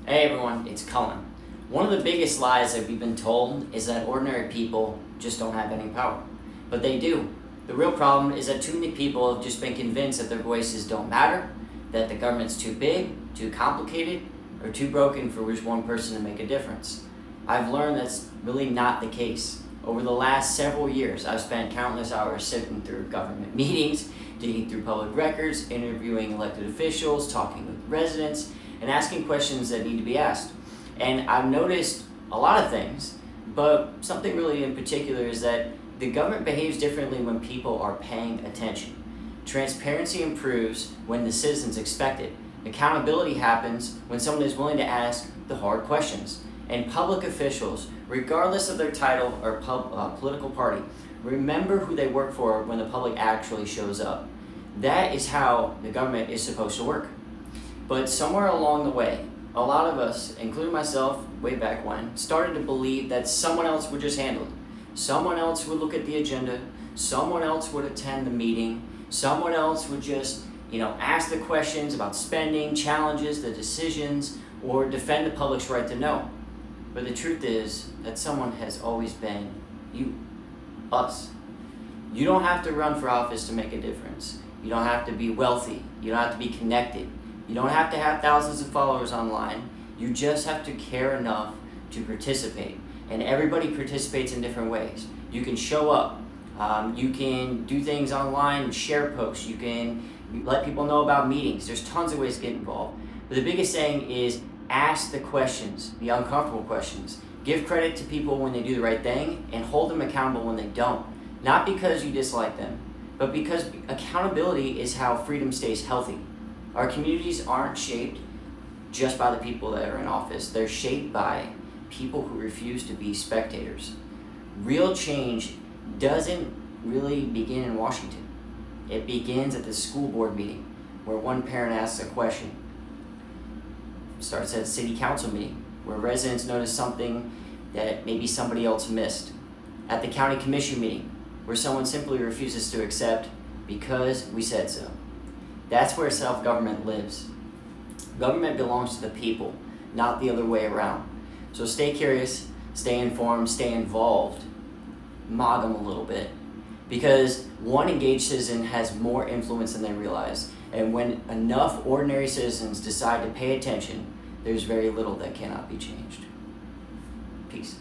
Hey everyone, it's Cullen. One of the biggest lies that we've been told is that ordinary people just don't have any power. But they do. The real problem is that too many people have just been convinced that their voices don't matter, that the government's too big, too complicated, or too broken for just one person to make a difference. I've learned that's really not the case. Over the last several years, I've spent countless hours sitting through government meetings, digging through public records, interviewing elected officials, talking with residents, and asking questions that need to be asked. And I've noticed a lot of things, but something really in particular is that the government behaves differently when people are paying attention. Transparency improves when the citizens expect it. Accountability happens when someone is willing to ask the hard questions. And public officials, regardless of their title or political party, remember who they work for when the public actually shows up. That is how the government is supposed to work. But somewhere along the way, a lot of us, including myself way back when, started to believe that someone else would just handle it. Someone else would look at the agenda, someone else would attend the meeting, someone else would just, ask the questions about spending, challenges, the decisions, or defend the public's right to know. But the truth is that someone has always been you, us. You don't have to run for office to make a difference. You don't have to be wealthy. You don't have to be connected. You don't have to have thousands of followers online. You just have to care enough to participate. And everybody participates in different ways. You can show up. You can do things online, share posts. You can let people know about meetings. There's tons of ways to get involved. But the biggest thing is ask the questions, the uncomfortable questions. Give credit to people when they do the right thing and hold them accountable when they don't. Not because you dislike them, but because accountability is how freedom stays healthy. Our communities aren't shaped just by the people that are in office. They're shaped by people who refuse to be spectators. Real change doesn't really begin in Washington. It begins at the school board meeting, where one parent asks a question. It starts at a city council meeting, where residents notice something that maybe somebody else missed. At the county commission meeting, where someone simply refuses to accept because we said so. That's where self-government lives. Government belongs to the people, not the other way around. So stay curious, stay informed, stay involved. Mog them a little bit. Because one engaged citizen has more influence than they realize. And when enough ordinary citizens decide to pay attention, there's very little that cannot be changed. Peace.